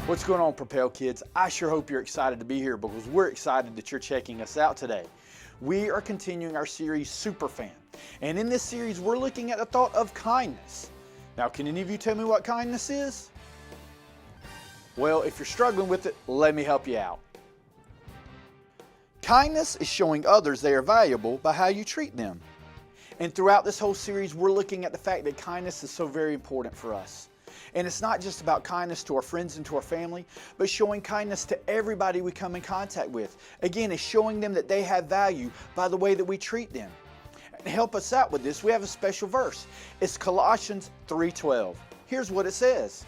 What's going on, Propel kids? I sure hope you're excited to be here because we're excited that you're checking us out today. We are continuing our series SuperFan, and in this series we're looking at the thought of kindness. Now, can any of you tell me what kindness is? Well, if you're struggling with it, let me help you out. Kindness is showing others they are valuable by how you treat them. And throughout this whole series, we're looking at the fact that kindness is so very important for us. And it's not just about kindness to our friends and to our family, but showing kindness to everybody we come in contact with. Again, it's showing them that they have value by the way that we treat them. And to help us out with this, we have a special verse. It's Colossians 3:12. Here's what it says.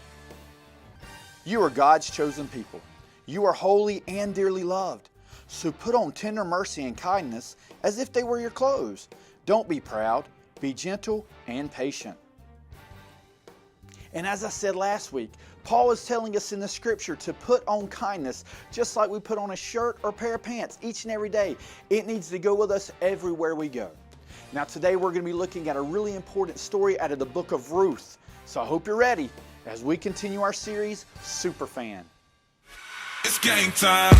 You are God's chosen people. You are holy and dearly loved. So put on tender mercy and kindness as if they were your clothes. Don't be proud. Be gentle and patient. And as I said last week, Paul is telling us in the scripture to put on kindness just like we put on a shirt or pair of pants each and every day. It needs to go with us everywhere we go. Now today we're going to be looking at a really important story out of the book of Ruth. So I hope you're ready as we continue our series, SuperFan. It's game time.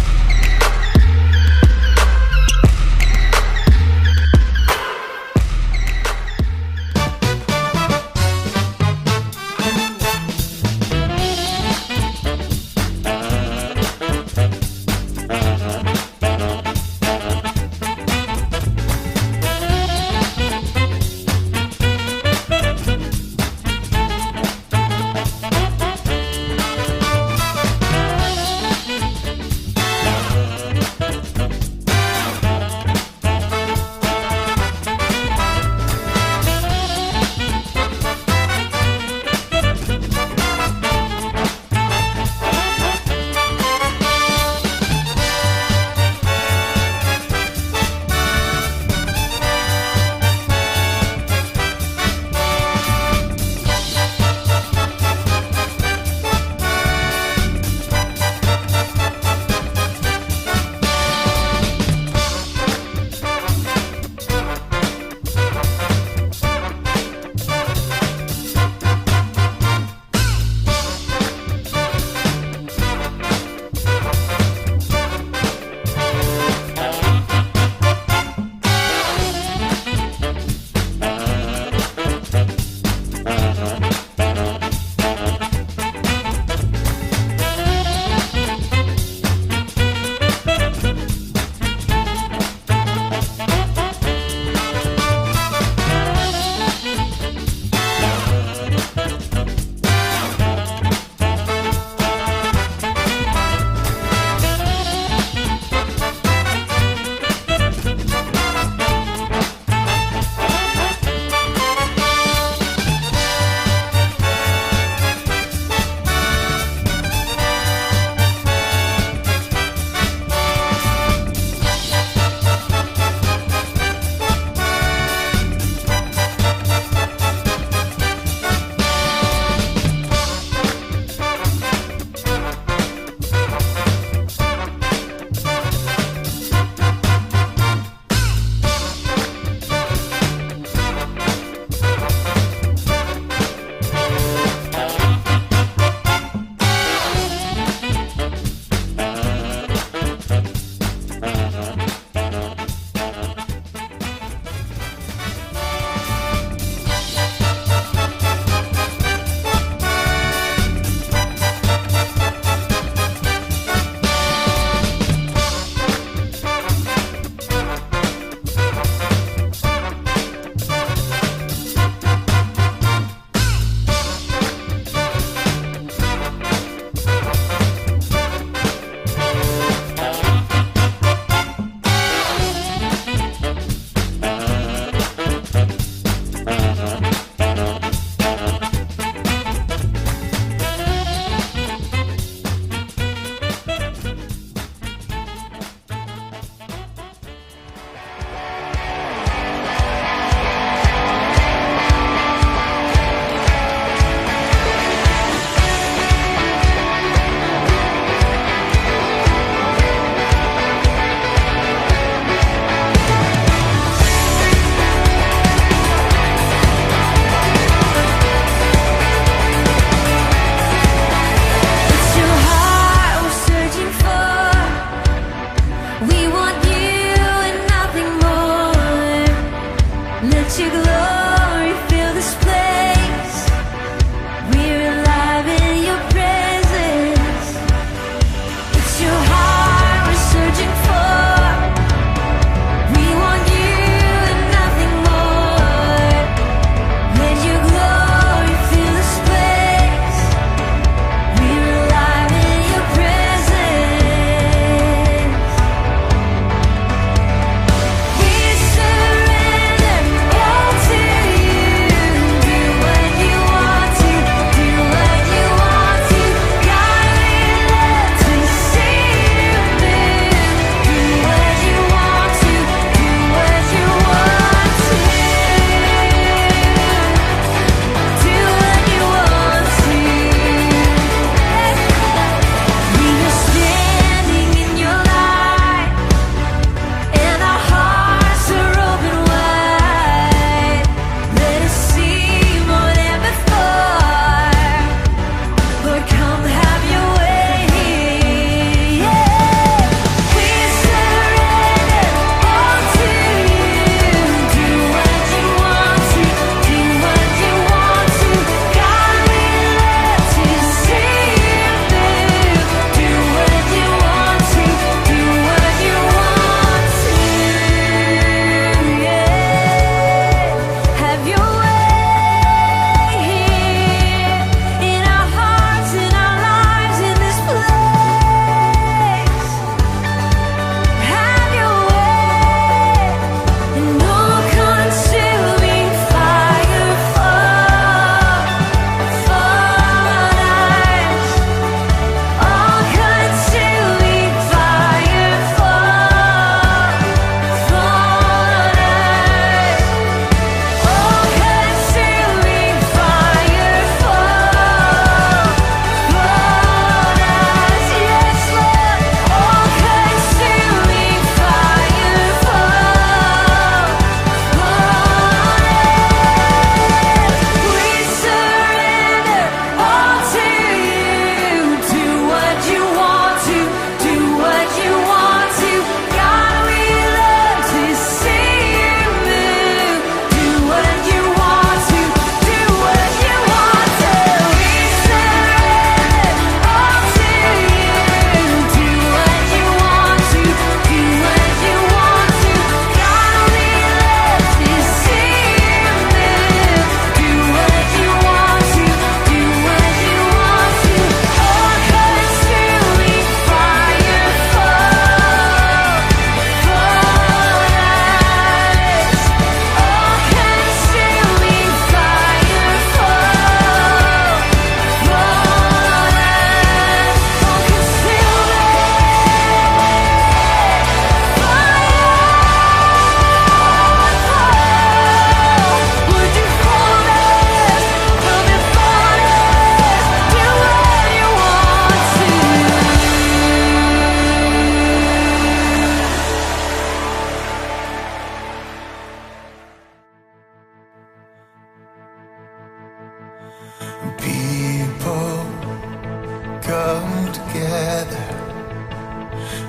come together,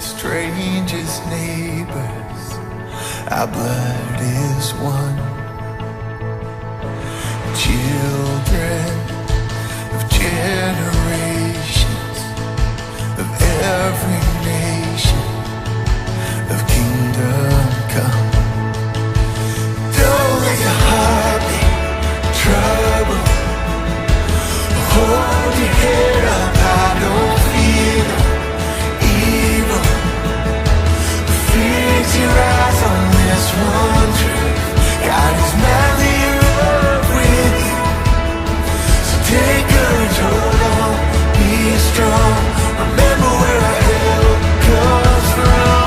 strangers, neighbors, our blood is one. Children of generations, of every nation, of kingdom come. Don't let your heart be troubled. Hold your head up high, don't fear no evil. Fix your eyes on this one truth: God is madly in love with you. So take courage, hold on, be strong. Remember where our help comes from.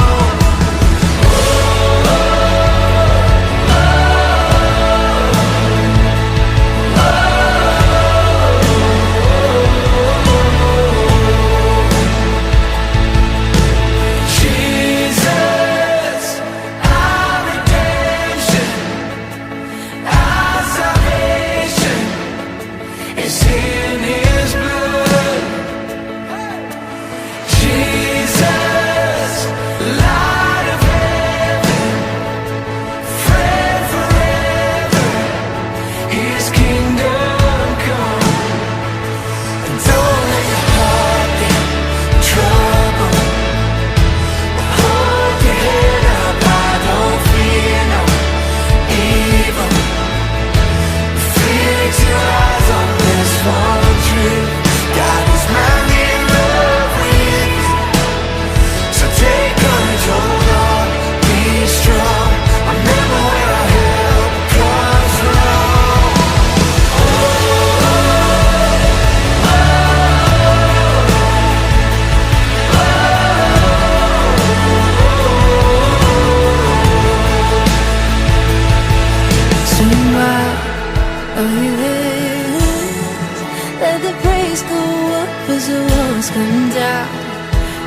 Let the praise go up as the walls come down.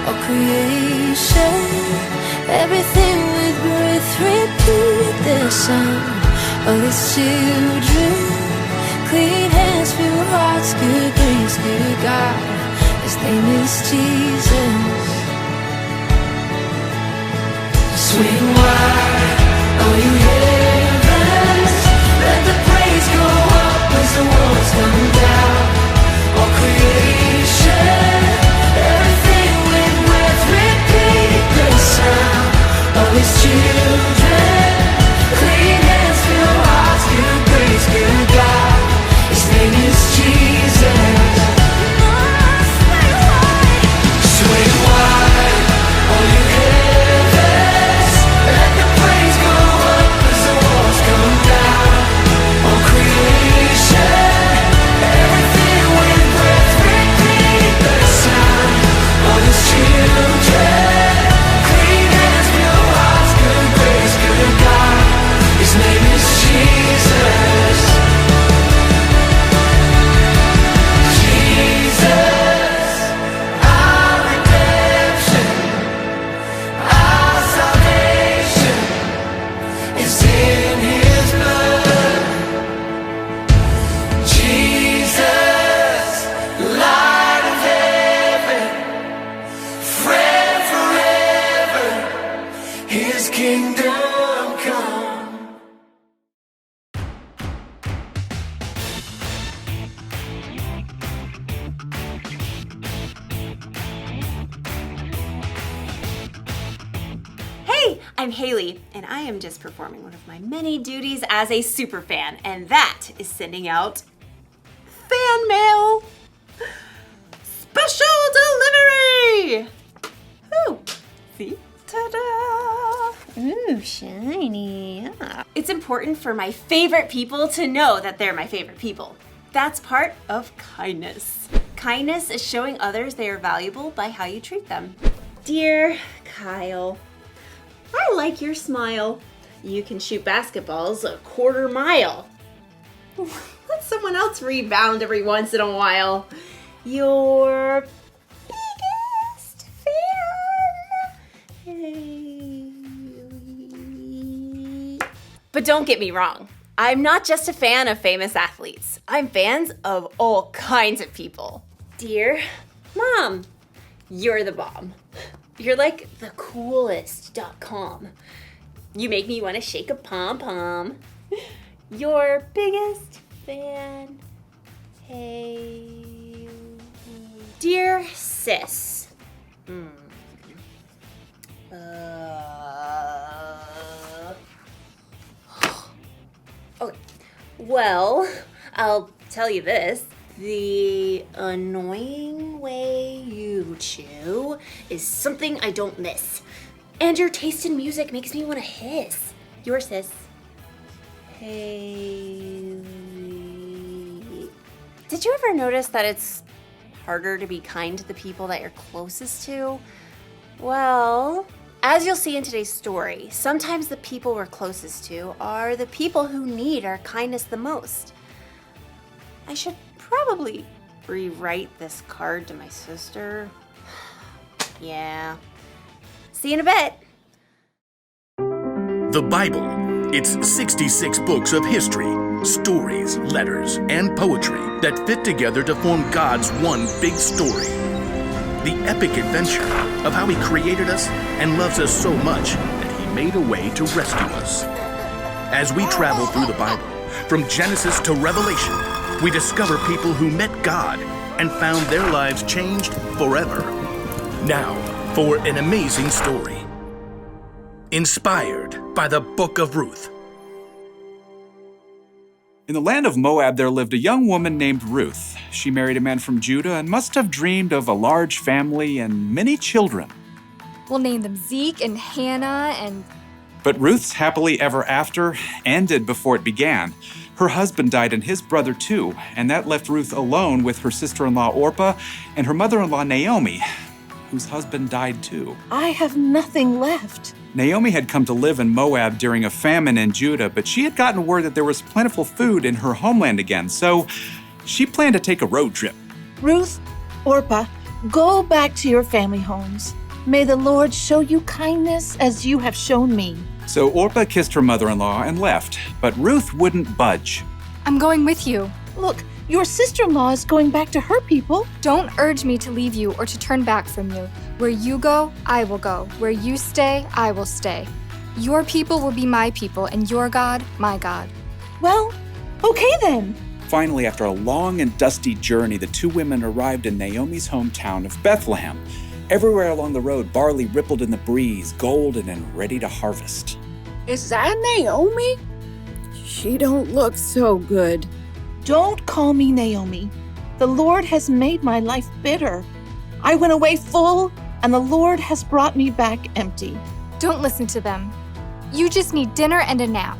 All creation, everything with breath, repeat the sound of His children. Clean hands, pure hearts, good grace, good God. His name is Jesus. Swing wide, all you heavens. Let the praise go up as the walls come down. All creation, everything with breath, repeat the sound of His children. Clean hands, pure hearts, good grace, good God. His name is Jesus. Swing wide, all you heavens. Let the praise go up as the walls come down. All creation, everything with breath, repeat the sound of His children. Clean hands, pure hearts, good grace, good God. His name is Jesus. Jesus, our redemption, our salvation is in His blood. Jesus, light of heaven, friend forever, His kingdom come. Hey, I'm Haley, and I am just performing one of my many duties as a superfan, and that is sending out fan mail. Special delivery! Ooh, see? Ta-da! Ooh, shiny. Yeah. It's important for my favorite people to know that they're my favorite people. That's part of kindness. Kindness is showing others they are valuable by how you treat them. Dear Kyle, I like your smile. You can shoot basketballs a quarter mile. Let someone else rebound every once in a while. Your biggest fan. But don't get me wrong. I'm not just a fan of famous athletes. I'm fans of all kinds of people. Dear Mom, you're the bomb. You're like the coolest.com. You make me want to shake a pom-pom. Your biggest fan. Hey. Dear sis. Okay. Well, I'll tell you this. The annoying way you chew is something I don't miss. And your taste in music makes me want to hiss. Your sis. Hey. Did you ever notice that it's harder to be kind to the people that you're closest to? Well, as you'll see in today's story, sometimes the people we're closest to are the people who need our kindness the most. I should probably rewrite this card to my sister. Yeah. See you in a bit. The Bible. It's 66 books of history, stories, letters, and poetry that fit together to form God's one big story. The epic adventure of how He created us and loves us so much that He made a way to rescue us. As we travel through the Bible, from Genesis to Revelation, we discover people who met God and found their lives changed forever. Now, for an amazing story. Inspired by the Book of Ruth. In the land of Moab, there lived a young woman named Ruth. She married a man from Judah and must have dreamed of a large family and many children. We'll name them Zeke and Hannah and... But Ruth's happily ever after ended before it began. Her husband died and his brother too, and that left Ruth alone with her sister-in-law Orpah and her mother-in-law Naomi, whose husband died too. I have nothing left. Naomi had come to live in Moab during a famine in Judah, but she had gotten word that there was plentiful food in her homeland again, so she planned to take a road trip. Ruth, Orpah, go back to your family homes. May the Lord show you kindness as you have shown me. So Orpah kissed her mother-in-law and left, but Ruth wouldn't budge. I'm going with you. Look, your sister-in-law is going back to her people. Don't urge me to leave you or to turn back from you. Where you go, I will go. Where you stay, I will stay. Your people will be my people, and your God, my God. Well, okay then. Finally, after a long and dusty journey, the two women arrived in Naomi's hometown of Bethlehem. Everywhere along the road, barley rippled in the breeze, golden and ready to harvest. Is that Naomi? She don't look so good. Don't call me Naomi. The Lord has made my life bitter. I went away full, and the Lord has brought me back empty. Don't listen to them. You just need dinner and a nap.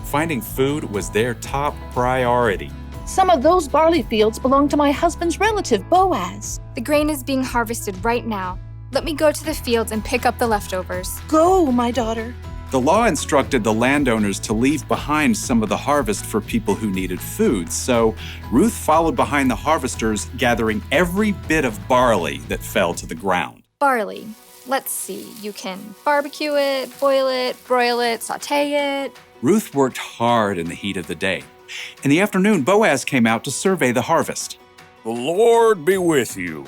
Finding food was their top priority. Some of those barley fields belong to my husband's relative, Boaz. The grain is being harvested right now. Let me go to the fields and pick up the leftovers. Go, my daughter. The law instructed the landowners to leave behind some of the harvest for people who needed food, so Ruth followed behind the harvesters, gathering every bit of barley that fell to the ground. Barley. Let's see. You can barbecue it, boil it, broil it, sauté it. Ruth worked hard in the heat of the day. In the afternoon, Boaz came out to survey the harvest. The Lord be with you.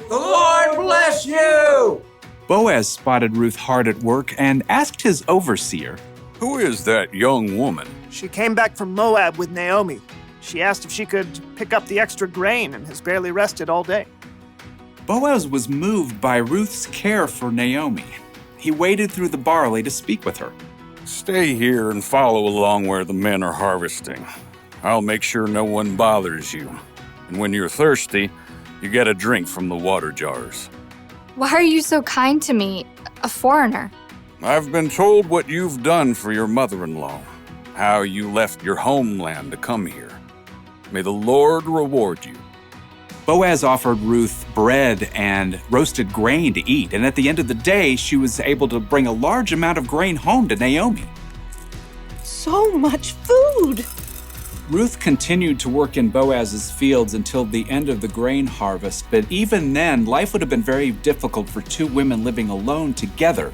The Lord bless you! Boaz spotted Ruth hard at work and asked his overseer, Who is that young woman? She came back from Moab with Naomi. She asked if she could pick up the extra grain and has barely rested all day. Boaz was moved by Ruth's care for Naomi. He waded through the barley to speak with her. Stay here and follow along where the men are harvesting. I'll make sure no one bothers you. And when you're thirsty, you get a drink from the water jars. Why are you so kind to me, a foreigner? I've been told what you've done for your mother-in-law, how you left your homeland to come here. May the Lord reward you. Boaz offered Ruth bread and roasted grain to eat, and at the end of the day, she was able to bring a large amount of grain home to Naomi. So much food! Ruth continued to work in Boaz's fields until the end of the grain harvest, but even then, life would have been very difficult for two women living alone together.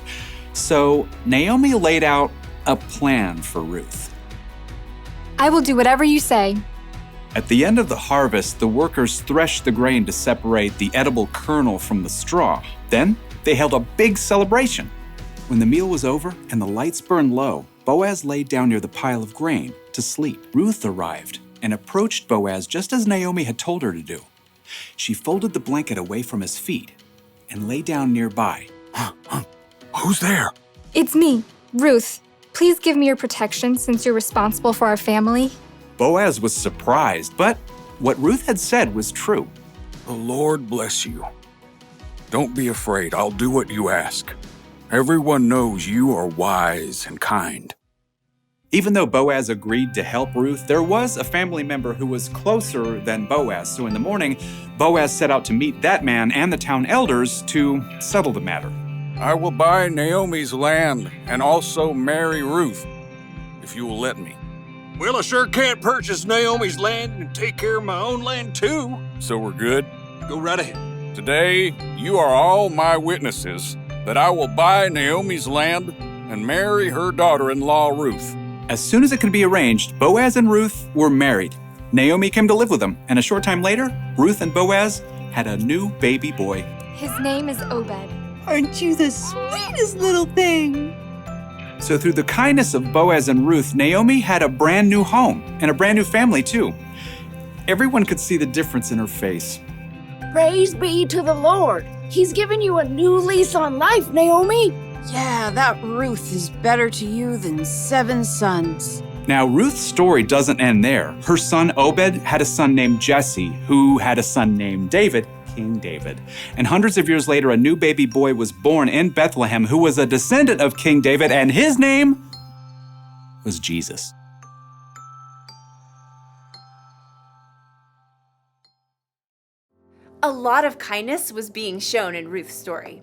So Naomi laid out a plan for Ruth. I will do whatever you say. At the end of the harvest, the workers threshed the grain to separate the edible kernel from the straw. Then, they held a big celebration. When the meal was over and the lights burned low, Boaz laid down near the pile of grain to sleep. Ruth arrived and approached Boaz just as Naomi had told her to do. She folded the blanket away from his feet and lay down nearby. Who's there? It's me, Ruth. Please give me your protection since you're responsible for our family. Boaz was surprised, but what Ruth had said was true. The Lord bless you. Don't be afraid. I'll do what you ask. Everyone knows you are wise and kind. Even though Boaz agreed to help Ruth, there was a family member who was closer than Boaz. So in the morning, Boaz set out to meet that man and the town elders to settle the matter. I will buy Naomi's land and also marry Ruth, if you will let me. Well, I sure can't purchase Naomi's land and take care of my own land too. So we're good? Go right ahead. Today, you are all my witnesses that I will buy Naomi's land and marry her daughter-in-law, Ruth. As soon as it could be arranged, Boaz and Ruth were married. Naomi came to live with them, and a short time later, Ruth and Boaz had a new baby boy. His name is Obed. Aren't you the sweetest little thing? So through the kindness of Boaz and Ruth, Naomi had a brand new home and a brand new family too. Everyone could see the difference in her face. Praise be to the Lord. He's given you a new lease on life, Naomi. Yeah, that Ruth is better to you than 7 sons. Now, Ruth's story doesn't end there. Her son Obed had a son named Jesse, who had a son named David, King David. And hundreds of years later, a new baby boy was born in Bethlehem who was a descendant of King David, and his name was Jesus. A lot of kindness was being shown in Ruth's story.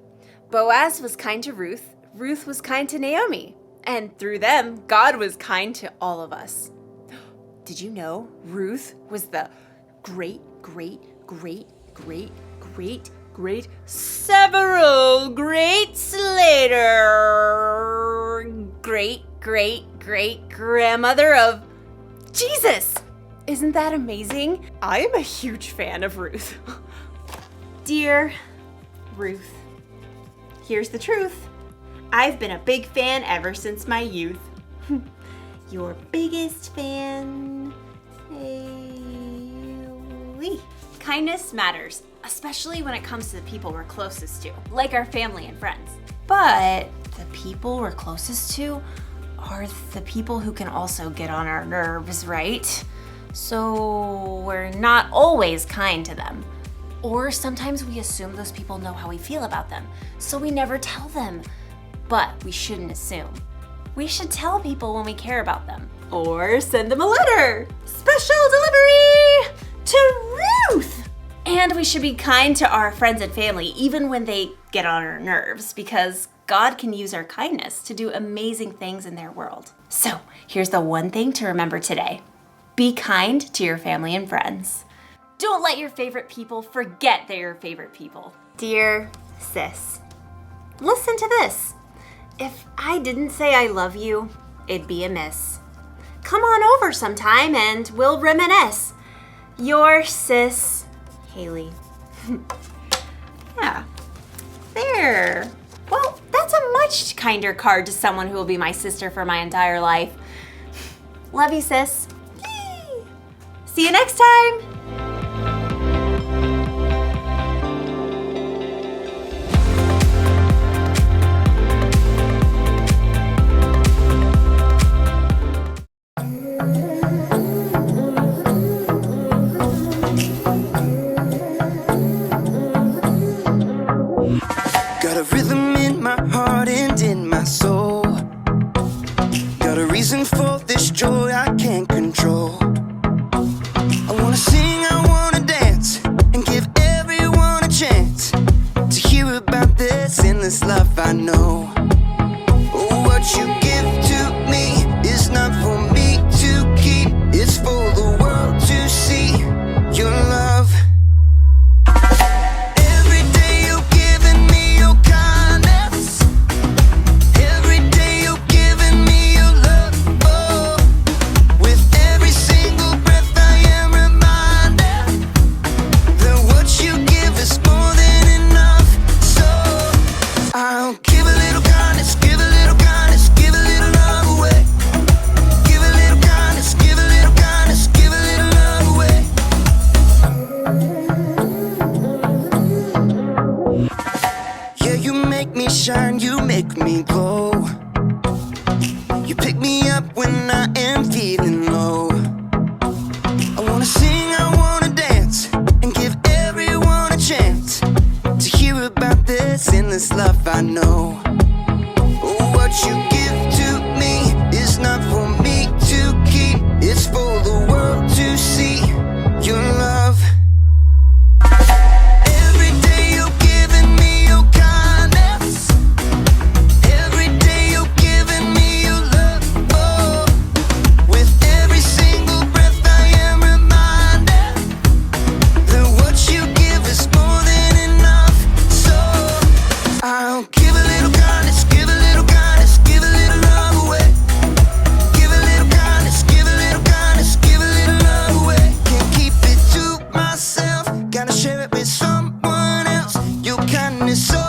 Boaz was kind to Ruth, Ruth was kind to Naomi, and through them, God was kind to all of us. Did you know Ruth was the several greats later great grandmother of Jesus? Isn't that amazing? I am a huge fan of Ruth. Dear Ruth, here's the truth. I've been a big fan ever since my youth. Your biggest fan, Haley. Kindness matters, especially when it comes to the people we're closest to, like our family and friends. But the people we're closest to are the people who can also get on our nerves, right? So we're not always kind to them. Or sometimes we assume those people know how we feel about them, so we never tell them. But we shouldn't assume. We should tell people when we care about them. Or send them a letter. Special delivery to Ruth! And we should be kind to our friends and family, even when they get on our nerves, because God can use our kindness to do amazing things in their world. So here's the one thing to remember today. Be kind to your family and friends. Don't let your favorite people forget they're your favorite people. Dear sis, listen to this. If I didn't say I love you, it'd be amiss. Come on over sometime and we'll reminisce. Your sis, Haley. Yeah, there. Well, that's a much kinder card to someone who will be my sister for my entire life. Love you, sis. Yay. See you next time. Got a rhythm in my heart and in my soul. Got a reason for this joy I can't control. I wanna sing, I wanna dance, and give everyone a chance to hear about this endless love I know. Oh, what you give to me is not for me to keep, it's for the world to see your love. make me shine, you make me glow. You pick me up when I am feeling low. I wanna sing, I wanna dance, and give everyone a chance to hear about this endless love I know. Oh, what you give to me is not for me to keep, it's for the world to see your love. Every day you're giving me your kindness. Every day you're giving me your love. Oh, with every single breath I am reminded that what you give is more than enough. So I'll give a little kindness, give a little kindness, give a little love away. Give a little kindness, give a little kindness, give a little love away. Can't keep it to myself, gotta share it with someone else. Your kindness so